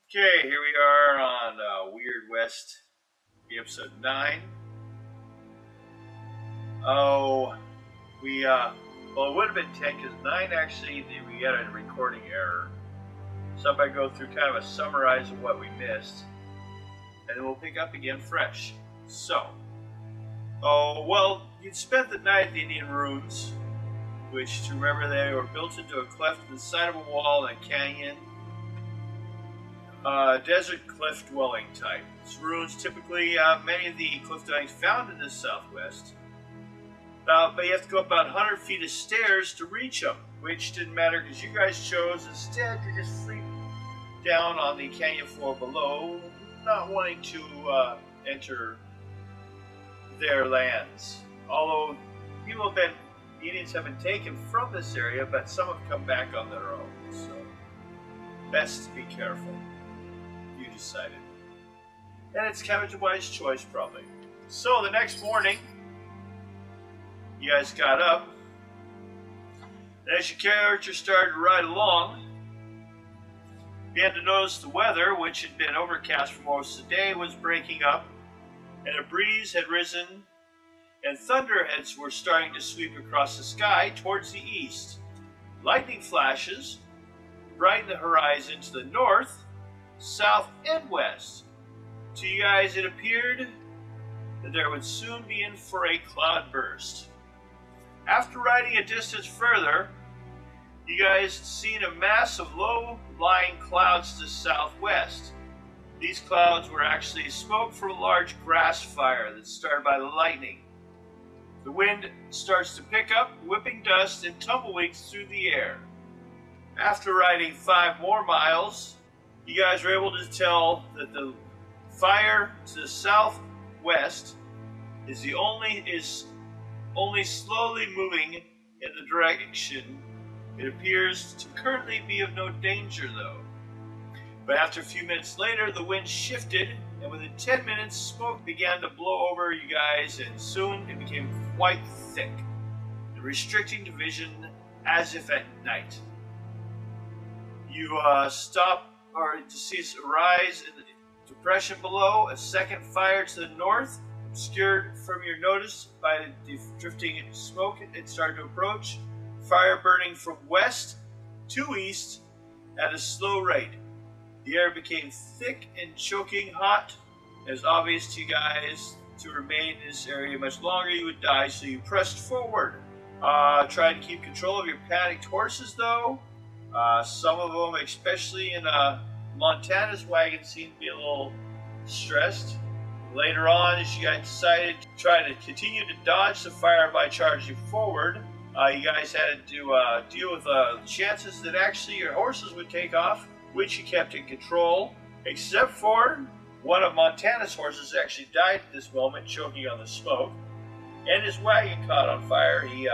Okay, here we are on Weird West, episode 9. Oh, well, it would have been 10 because 9 actually, we had a recording error. So if I go through kind of a summarize of what we missed, and then we'll pick up again fresh. So, you'd spent the night at the Indian ruins, which, to remember, they were built into a cleft in the side of a wall in a canyon. Desert cliff dwelling type. These ruins typically, many of the cliff dwellings found in the southwest. But you have to go up about 100 feet of stairs to reach them, which didn't matter because you guys chose instead to just sleep down on the canyon floor below, not wanting to enter their lands. Although Indians have been taken from this area, but some have come back on their own, so best to be careful. You decided. And it's kind of a wise choice, probably. So the next morning, you guys got up, and as your character started to ride along, you began to notice the weather, which had been overcast for most of the day, was breaking up, and a breeze had risen, and thunderheads were starting to sweep across the sky towards the east. Lightning flashes brightened the horizon to the north, south, and west. To you guys, it appeared that there would soon be in for a cloud burst. After riding a distance further, you guys seen a mass of low-lying clouds to the southwest. These clouds were actually smoke from a large grass fire that started by the lightning. The wind starts to pick up, whipping dust and tumbleweeds through the air. After riding 5 more miles, you guys were able to tell that the fire to the southwest is only slowly moving in the direction. It appears to currently be of no danger, though. But after a few minutes later, the wind shifted, and within 10 minutes, smoke began to blow over you guys, and soon it became quite thick, and restricting to vision as if at night. You stop to see a rise in the depression below, a second fire to the north, obscured from your notice by the drifting smoke. It started to approach. Fire burning from west to east at a slow rate. The air became thick and choking hot. It was obvious to you guys to remain in this area much longer you would die, so you pressed forward. Trying to keep control of your panicked horses, though. Some of them, especially in Montana's wagon, seemed to be a little stressed. Later on, as you guys decided to try to continue to dodge the fire by charging forward, you guys had to deal with chances that actually your horses would take off, which you kept in control, except for one of Montana's horses actually died at this moment, choking on the smoke, and his wagon caught on fire. He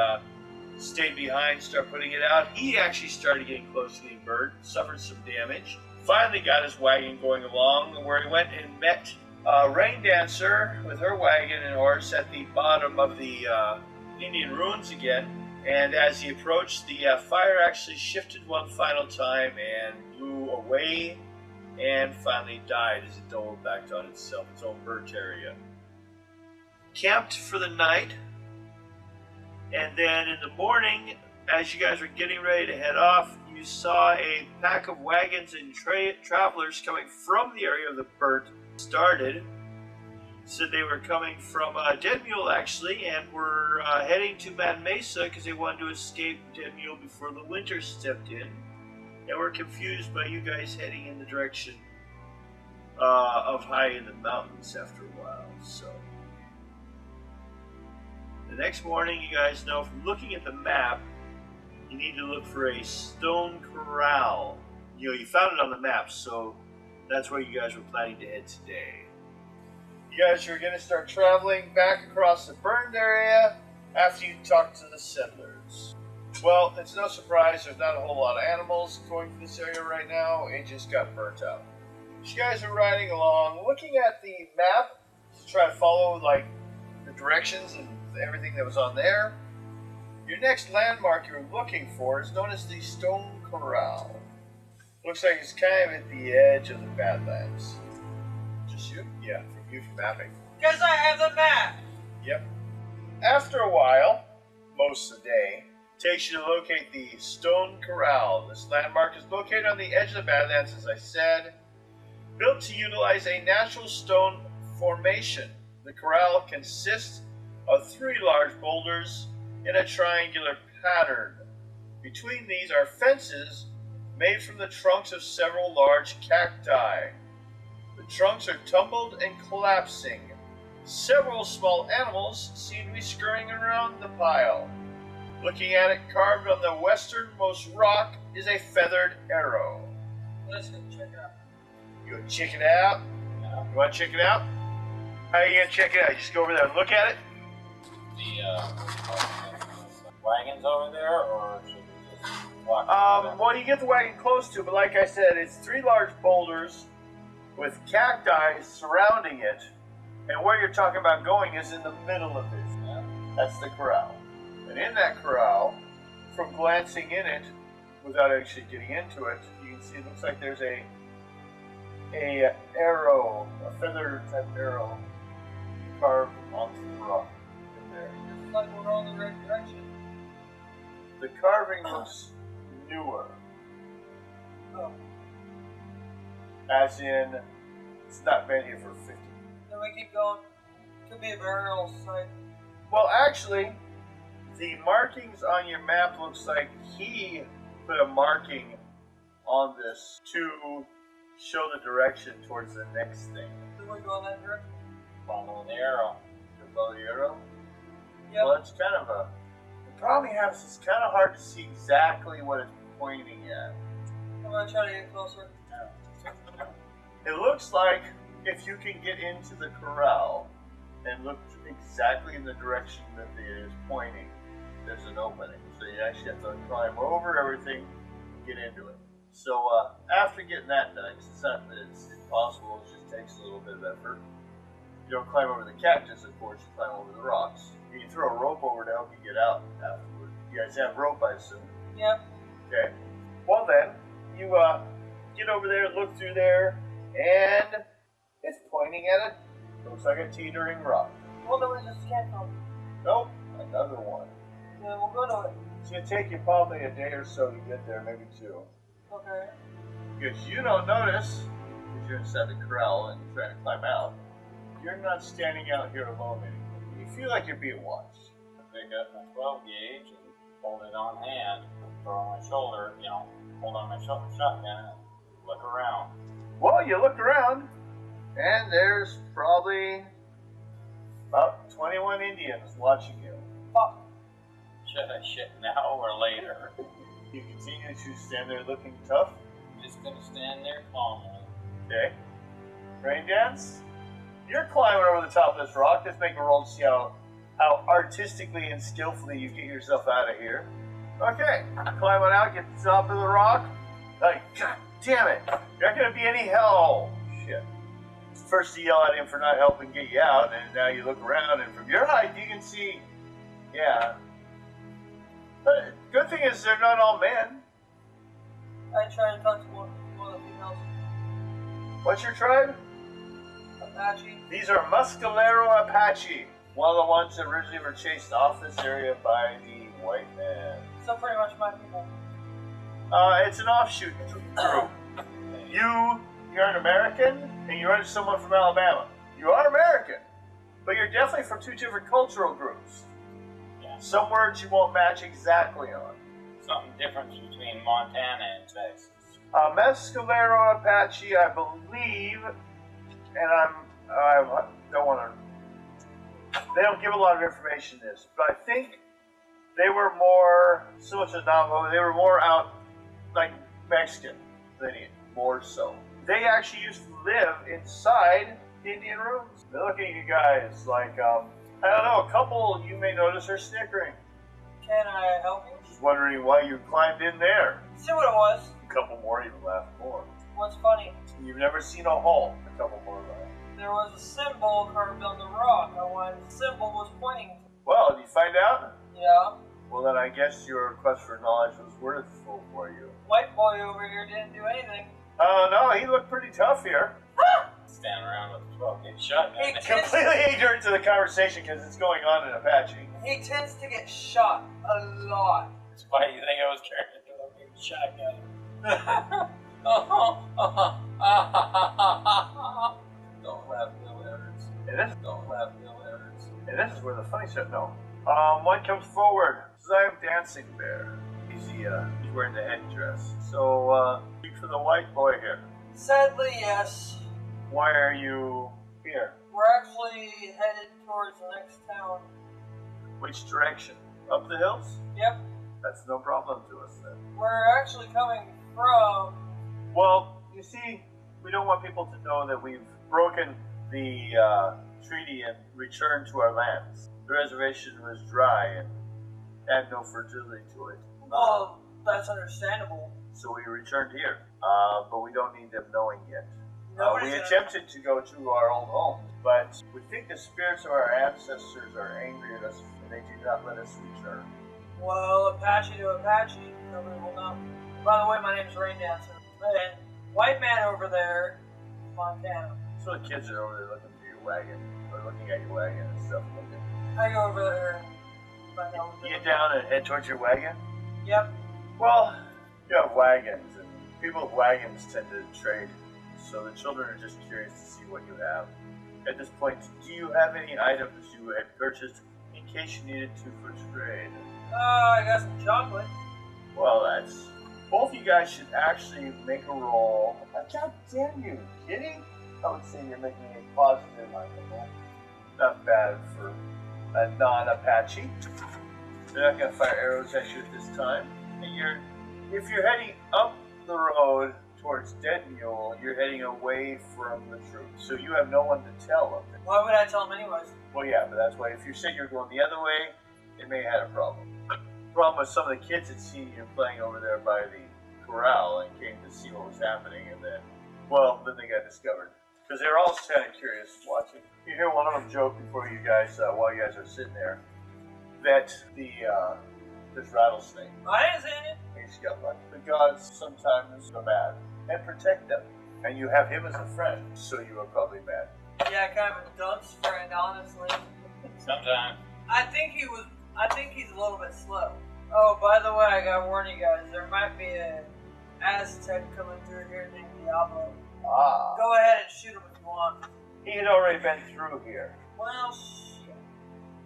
stayed behind, started putting it out. He actually started getting close to being burned, suffered some damage. Finally got his wagon going along, where he went and met Rain Dancer with her wagon and horse at the bottom of the Indian ruins again. And as he approached, the fire actually shifted one final time and blew away and finally died as it doubled back on itself, its own burnt area. Camped for the night, and then in the morning, as you guys were getting ready to head off, you saw a pack of wagons and travelers coming from the area of the burnt started. Said they were coming from Dead Mule, actually, and were heading to Mad Mesa because they wanted to escape Dead Mule before the winter stepped in. And were confused by you guys heading in the direction of high in the mountains after a while. So the next morning, you guys know from looking at the map, you need to look for a stone corral. You found it on the map, so that's where you guys were planning to head today. You guys are going to start traveling back across the burned area after you talk to the settlers. Well, it's no surprise there's not a whole lot of animals going through this area right now. It just got burnt out. You guys are riding along, looking at the map to try to follow the directions and everything that was on there. Your next landmark you're looking for is known as the Stone Corral. Looks like it's kind of at the edge of the Badlands. Just you? Yeah, from you from mapping. Because I have the map! Yep. After a while, most of the day, it takes you to locate the Stone Corral. This landmark is located on the edge of the Badlands, as I said, built to utilize a natural stone formation. The corral consists of 3 large boulders in a triangular pattern. Between these are fences made from the trunks of several large cacti. The trunks are tumbled and collapsing. Several small animals seem to be scurrying around the pile. Looking at it, carved on the westernmost rock is a feathered arrow. Let's go check it out. You want to check it out? Yeah. You want to check it out? How are you going to check it out? Just go over there and look at it? The wagons over there, or should we just walk over there? Well, you get the wagon close to, but like I said, it's 3 large boulders with cacti surrounding it, and where you're talking about going is in the middle of it. Yeah. That's the corral. And in that corral, from glancing in it, without actually getting into it, you can see it looks like there's a arrow, a feather type arrow, carved onto the rock in there. Looks like we're going the right direction. The carving looks newer, Oh. as in it's not been here for 50. Then we keep going. Could be a burial site. Well, actually, the markings on your map looks like he put a marking on this to show the direction towards the next thing. Then we go in that direction. Follow the arrow. The bow of the arrow? Yep. Well, it's kind of a... The problem you have is it's kind of hard to see exactly what it's pointing at. I'm gonna try to get closer. It looks like if you can get into the corral and look exactly in the direction that it is pointing, there's an opening. So you actually have to climb over everything and get into it. So after getting that done, 'cause it's not that it's impossible, it just takes a little bit of effort. You don't climb over the cactus, of course, you climb over the rocks. You can throw a rope over to help you get out afterward. You guys have rope, I assume. Yep. Okay. Well then, you get over there, look through there, and it's pointing at it. Looks like a teetering rock. Well, then we just can't go. Nope, another one. Then we'll go to it. It's gonna take you probably a day or so to get there, maybe 2. Okay. Because you don't notice, because you're inside the corral and you're trying to climb out, you're not standing out here alone anymore. You feel like you're being watched. Pick up my 12 gauge and hold it on hand, throw on my shoulder, hold on my shotgun and look around. Well, you look around, and there's probably about 21 Indians watching you. Fuck. Should I shit now or later? You continue to stand there looking tough. I'm just gonna stand there calmly. Okay. Rain dance? You're climbing over the top of this rock. Let's make a roll to see how artistically and skillfully you get yourself out of here. Okay. Climbing out, get to the top of the rock. Like, God damn it. You're not going to be any help. Shit. First you yell at him for not helping get you out, and now you look around, and from your height you can see, yeah. But good thing is they're not all men. I try to talk to one of the females. What's your tribe? Apache. These are Mescalero Apache, one of the ones that originally were chased off this area by the white man. So pretty much my people. It's an offshoot group. You're an American, and you run into someone from Alabama. You are American, but you're definitely from 2 different cultural groups. Yeah. Some words you won't match exactly on. Something different between Montana and Texas. Mescalero Apache, I believe, and I don't want to. They don't give a lot of information in this, but I think they were more similar to Navajo. They were more out like Mexican than Indian, more so. They actually used to live inside Indian rooms. They're looking at you guys like, I don't know, a couple you may notice are snickering. Can I help you? Just wondering why you climbed in there. See what it was. A couple more even laughed more. What's funny? You've never seen a hole. A couple more laughed. There was a symbol carved on the rock. I wanted the symbol was pointing. Well, did you find out? Yeah. Well, then I guess your quest for knowledge was worthful for you. White boy over here didn't do anything. Oh, no, he looked pretty tough here. Standing around with a 12-gauge shotgun. He Completely ignorant to the conversation because it's going on in Apache. He tends to get shot a lot. That's why you think I was carrying a 12-gauge shotgun. Don't laugh, Bill Everts. Don't laugh, Bill Everts. And this is where the funny stuff. No. One comes forward. Says, I am Dancing Bear. He's wearing the headdress. So, speak for the white boy here. Sadly, yes. Why are you here? We're actually headed towards the next town. Which direction? Up the hills? Yep. That's no problem to us then. We're actually coming from... Well, you see, we don't want people to know that we've broken the treaty and returned to our lands. The reservation was dry and had no fertility to it. Well, that's understandable. So we returned here. But we don't need them knowing yet. We Nobody's attempted to go to our old homes, but we think the spirits of our ancestors are angry at us and they do not let us return. Well, Apache to Apache, nobody will know. By the way, my name's Rain Dancer. And white man over there, Montana. So the kids are over there looking for your wagon, or looking at your wagon and stuff. I go over there and find out what You they're get down and head towards your wagon? doing. Yep. Well, you have wagons, and people with wagons tend to trade. So the children are just curious to see what you have. At this point, do you have any items you had purchased in case you needed to for trade? I got some chocolate. Well, that's... Both you guys should actually make a roll. God damn you, kitty! I would say you're making a positive roll. Not bad for a non-Apache. They're not going to fire arrows at you at this time. And if you're heading up the road towards Dead Mule, you're heading away from the troops. So you have no one to tell them. Why would I tell them anyways? Well, yeah, but that's why if you said you're going the other way, they may have had a problem. The problem was some of the kids had seen you playing over there by the corral and came to see what was happening, and then they got discovered. Because they were all kind of curious watching. You hear one of them joke before you guys, while you guys are sitting there, that there's rattlesnake. I didn't say it. He's got luck. The gods sometimes are mad and protect them. And you have him as a friend, so you are probably mad. Yeah, kind of a dunce friend, honestly. Sometimes. I think he's a little bit slow. Oh, by the way, I gotta warn you guys, there might be an Aztec coming through here named Diablo. Ah. Go ahead and shoot him if you want. He had already been through here. Well, shit.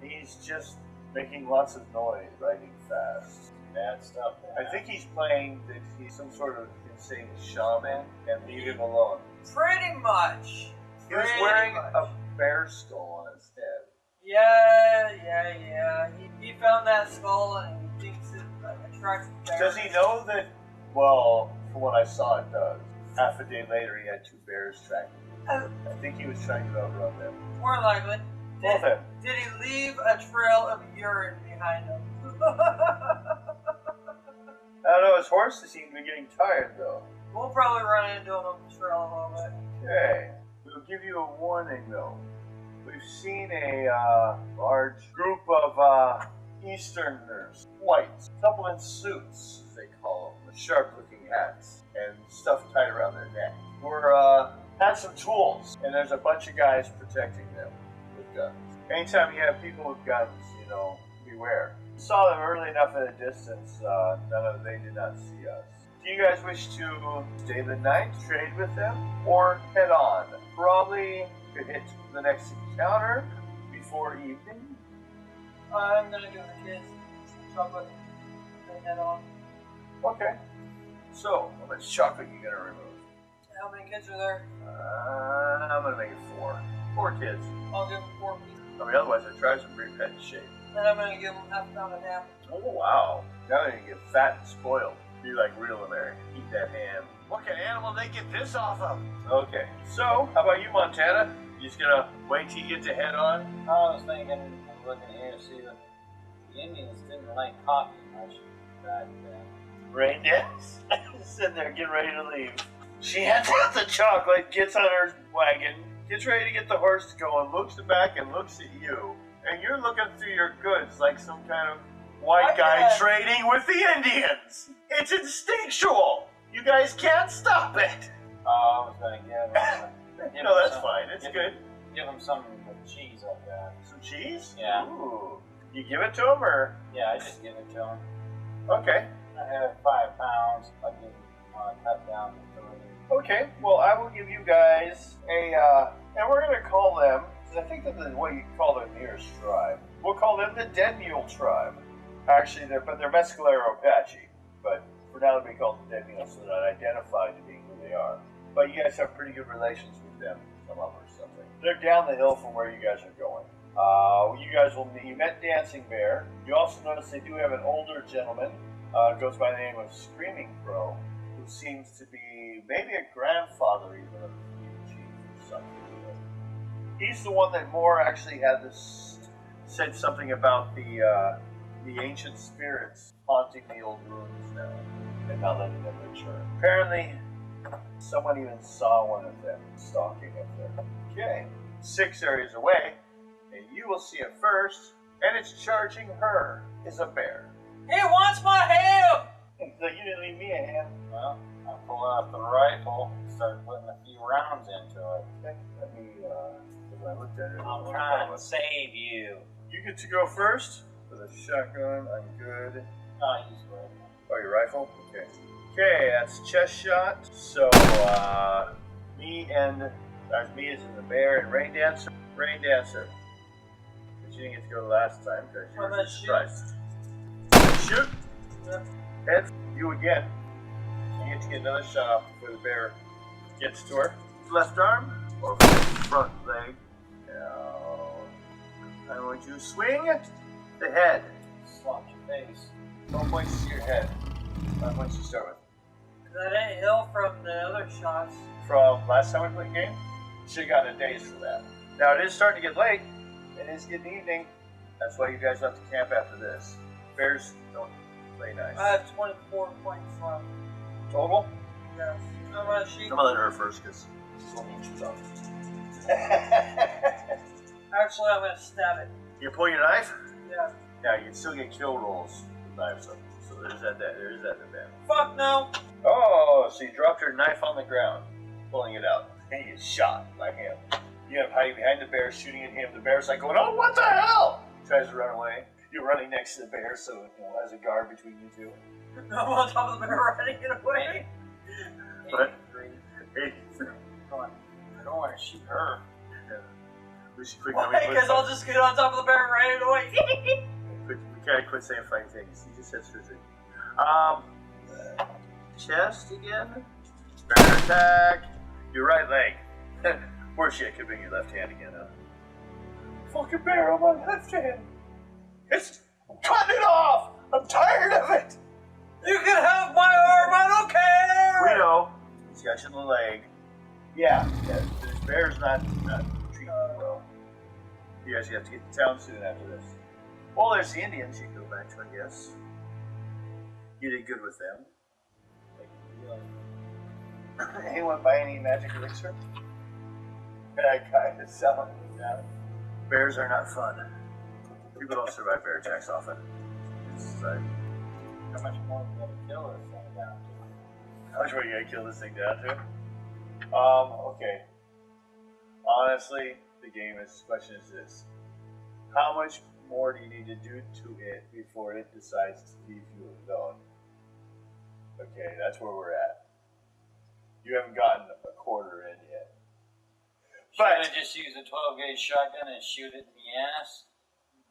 He's just making lots of noise, riding fast. Bad stuff. I think he's playing that he's some sort of insane shaman, and leave him alone. Pretty much. He was wearing a bear skull on his head. Yeah. He found that skull and he thinks it attracts bears. Does he know that? Well, from what I saw, it does. Half a day later, he had two bears tracking him. I think he was trying to outrun them. More likely. Both of them. Did he leave a trail of urine behind him? I don't know, his horses seem to be getting tired, though. We'll probably run into him on the trail a little bit. Okay. We'll give you a warning, though. We've seen a large group of Easterners, whites, a couple in suits, as they call them, with sharp-looking hats and stuff tied around their neck. We're had some tools, and there's a bunch of guys protecting them with guns. Anytime you have people with guns, beware. We saw them early enough at a distance. They did not see us. Do you guys wish to stay the night, trade with them, or head on? Probably could hit the next encounter before evening. I'm gonna give the kids some chocolate and head on. Okay. So, how much chocolate are you gonna remove? How many kids are there? I'm gonna make it 4. 4 kids. I'll give them 4 pieces. Otherwise I try some brief head shape. And I'm gonna give them half a pound of ham. Oh wow. Now they're gonna get fat and spoiled. Be like real American. Eat that ham. What kind of animal they get this off of? Okay. So, how about you, Montana? You just gonna wait till you get to head on? I was thinking, I'm looking here to see that the Indians didn't like coffee much back then. Rain dance. Sitting there getting ready to leave. She hands out the chocolate, gets on her wagon, gets ready to get the horse going, looks back and looks at you. And you're looking through your goods like some kind of White guy Okay. trading with the Indians. It's instinctual. You guys can't stop it. I was gonna give No, that's fine. It's good. Give him some with cheese like that. Some cheese? Yeah. Ooh. You give it to him, or? Yeah, I just give it to him. Okay. I have 5 pounds. I give him cut down to 30. Okay. Well, I will give you guys a, and we're gonna call them, because I think that is what you call their nearest tribe. We'll call them the Dead Mule tribe. Actually, they're Mescalero Apache, but for now they'll be called the Dead Mule, so they're not identified to being who they are. But you guys have pretty good relations with them, some of or something. They're down the hill from where you guys are going. You guys will meet. You met Dancing Bear. You also notice they do have an older gentleman, goes by the name of Screaming Crow, who seems to be maybe a grandfather even of the chief or something. He's the one that more actually had this, said something about the ancient spirits haunting the old ruins now and not letting them return. Apparently, someone even saw one of them stalking up there. Okay, 6 areas away, and you will see it first, and it's charging her, is a bear. He wants my ham! So you didn't leave me a hand. Well, I pull out the rifle and start putting a few rounds into it. Okay, let me, because I looked at it. I'm trying to save you. You get to go first with a shotgun. I'm good. I use rifle. Oh, your rifle? Okay. Okay, that's chest shot. So, me is in the bear and Rain Dancer. Rain Dancer. Because you didn't get to go last time because you were surprised. Shoot! Yeah. Head. You again. You get to get another shot off before the bear gets to her. Left arm or front leg. Now, I'm going to swing the head. Slap your face. 12 points to your head. 5 points you start with. That ain't hill from the other shots. From last time we played the game, should have gotten a daze for that. Now it is starting to get late. It is getting evening. That's why you guys have to camp after this. Bears don't play nice. I have 24 points left. Total? Yes. I'm gonna shoot. I'm gonna let her first because she's the one who shoots off. Actually, I'm gonna stab it. You pull your knife? Yeah. Yeah, you can still get kill rolls with knives up. So there's that in the band. Fuck no! Oh, so you dropped your knife on the ground, pulling it out, and you get shot by him. You have hiding behind the bear, shooting at him. The bear's like going, "Oh, what the hell!" Tries to run away. You're running next to the bear, so as a guard between you two. I'm on top of the bear running it away. What? 83. I don't want to shoot her. Yeah. We should quick. Why? Because I'll just get on top of the bear and run it away. We gotta quit saying funny things. You just said surgery. Chest again. Bear attack. Your right leg. Worse shit could be your left hand again, huh? Fucking bear on my left hand. It's cut it off. I'm tired of it. You can have my arm. I don't care. We know. He's got you in the leg. Yeah. This bear's not treating you well. You guys have to get to town soon after this. Well, there's the Indians you can go back to, I guess. You did good with them. Anyone buy any magic elixir? That guy is selling me now. Bears are not fun. People don't survive bear attacks often. It's like, How much more do you got to kill this thing down to? how much more you gotta kill this thing down to? Okay. Honestly, the question is this. How much more do you need to do to it before it decides to leave you alone? Okay, that's where we're at. You haven't gotten a quarter in yet. Should I just use a 12-gauge shotgun and shoot it in the ass?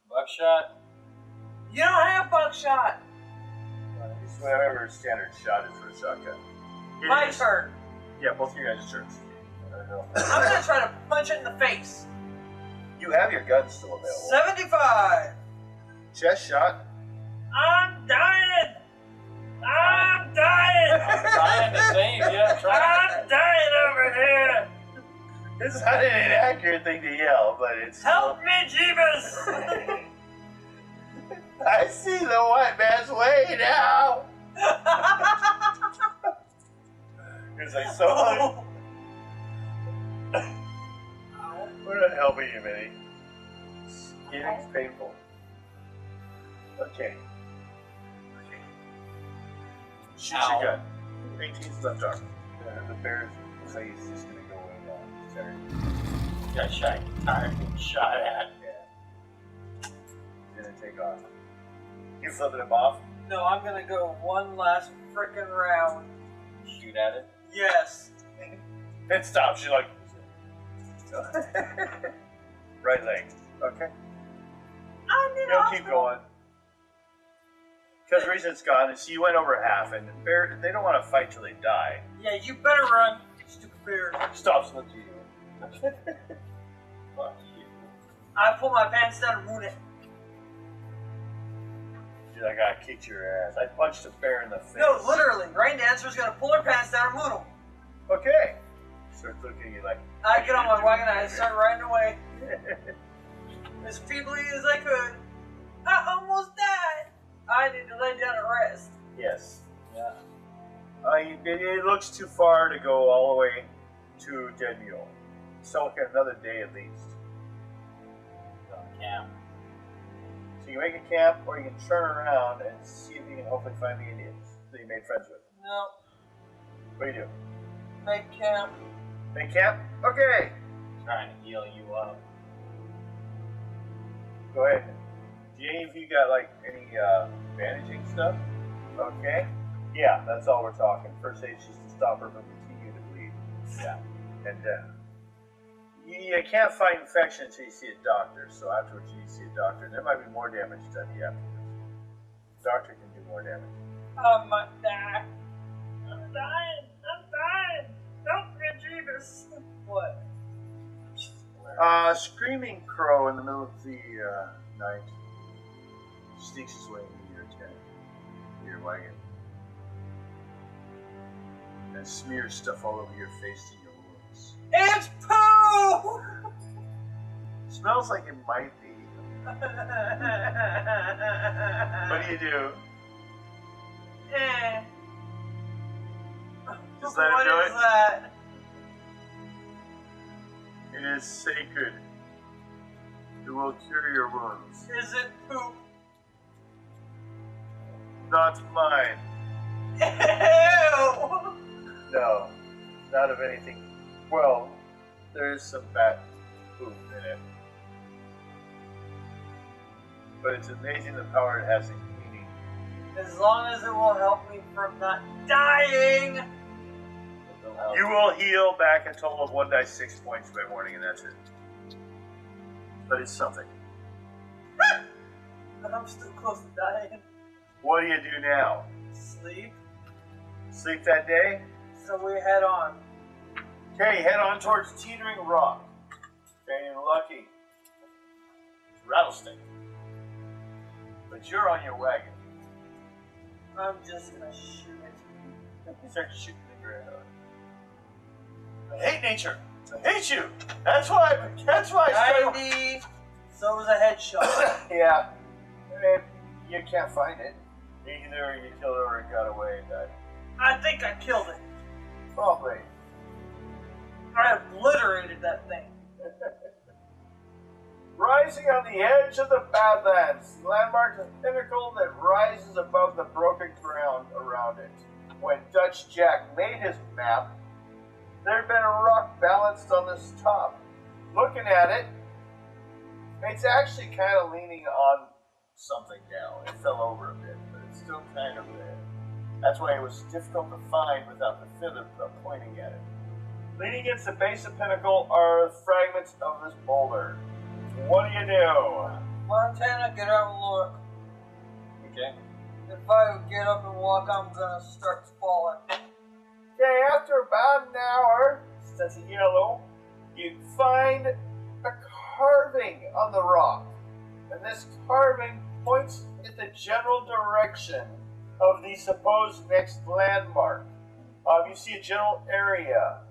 Buckshot? You don't have buckshot. It's whatever standard shot is for a shotgun. My turn. Yeah, both of you guys' turns. I'm gonna try to punch it in the face. You have your gun still available. 75. Chest shot. I'm dying. I'm dying. I'm trying to save you. I'm dying over here. It's not an inaccurate thing to yell, but it's... Help me, Jeebus. I see the white man's way now. It's like, so... We're not helping you, Minnie. It's painful. Okay. Shoot Ow. your gun. 18's left arm. The bear looks like he's just gonna go in center. Got shot. Tired of being shot at. Yeah. He's gonna take off. You flipping him off? No, I'm gonna go one last frickin' round. Shoot at it. Yes. It stops. You're like. Right leg. Okay. You'll keep going. Because the reason it's gone is you went over half, and bear, they don't want to fight till they die. Yeah, you better run, stupid bear. Stops and looks at you. Fuck you. I pull my pants down and ruin it. She's like, I kicked your ass. I punched a bear in the face. No, literally. Rain Dancer's gonna pull her pants down and ruin them. Okay. Starts looking at you like. I get on my wagon and I start riding away. As feebly as I could. I almost died. I need to lay down and rest. Yes. Yeah. It looks too far to go all the way to Dead Mule. So look at another day at least. Go to camp. So you make a camp, or you can turn around and see if you can hopefully find the Indians that you made friends with. No. What do you do? Make camp. Make camp? Okay. Trying to heal you up. Go ahead. Do any of you got like any bandaging stuff? Okay. Yeah, that's all we're talking. First aid just to stop her from continuing to bleed. Yeah. And you can't fight infection until you see a doctor. So afterwards you need to see a doctor. And there might be more damage done to you afterwards. The doctor can do more damage. I might die. I'm dying. I'm dying. Help me, Jesus. What? Screaming crow in the middle of the night sneaks his way into your tent, your wagon, and smears stuff all over your face and your wounds. It's poo! Smells like it might be. What do you do? Eh. Just let him What do is it? that? It is sacred. It will cure your wounds. Is it poop? Not mine. Ew! No, not of anything. Well, there is some bat poop in it. But it's amazing the power it has in cleaning. As long as it will help me from not dying. You will heal back a total of 1d6 points by morning, and that's it. But it's something. But I'm still close to dying. What do you do now? Sleep. Sleep that day? So we head on. Okay, head on towards Teetering Rock. Okay, you're lucky. It's rattlesnake. But you're on your wagon. I'm just gonna shoot it. You start shooting the ground. I hate nature. I hate you. That's why I started. 90. So was a headshot. Yeah. You can't find it. Either you killed it or it got away and died. I think I killed it. Probably. I obliterated that thing. Rising on the edge of the Badlands, the landmark is a pinnacle that rises above the broken ground around it. When Dutch Jack made his map, there had been a rock balanced on this top. Looking at it, it's actually kind of leaning on something now. It fell over a bit, but it's still kind of there. That's why it was difficult to find without the feather pointing at it. Leaning against the base of the pinnacle are fragments of this boulder. What do you do? Montana, get out and look. Okay. If I get up and walk, I'm gonna start falling. Okay, after about an hour, that's a yellow, you find a carving on the rock. And this carving points in the general direction of the supposed next landmark. You see a general area,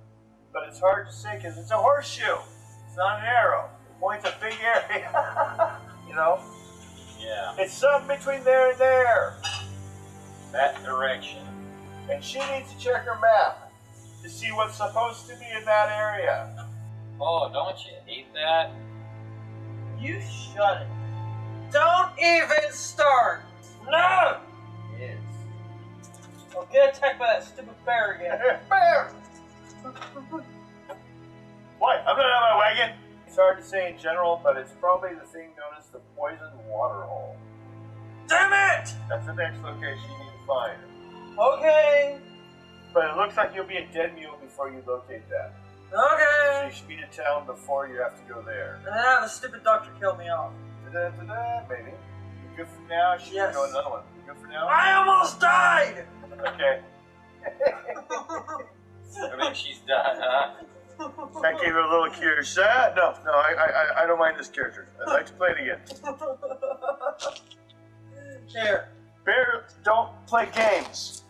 but it's hard to say because it's a horseshoe. It's not an arrow. It points a big area. You know? Yeah. It's something between there and there. That direction. And she needs to check her map to see what's supposed to be in that area. Oh, don't you hate that? You shut it. Don't even start. No! It is. I'll get attacked by that stupid bear again. Bear! What? I'm not on my wagon! It's hard to say in general, but it's probably the thing known as the poisoned water hole. Damn it! That's the next location you need to find. Okay. But it looks like you'll be a dead mule before you locate that. So Okay. you should be in town before you have to go there. And then have a stupid doctor kill me off. Da-da-da-da, maybe. You good for now? Should Yes. we go another one? You good for now? I almost died! Okay. I think she's done, huh? I gave her a little cure. No, I don't mind this character. I'd like to play it again. Here. Bear, don't play games.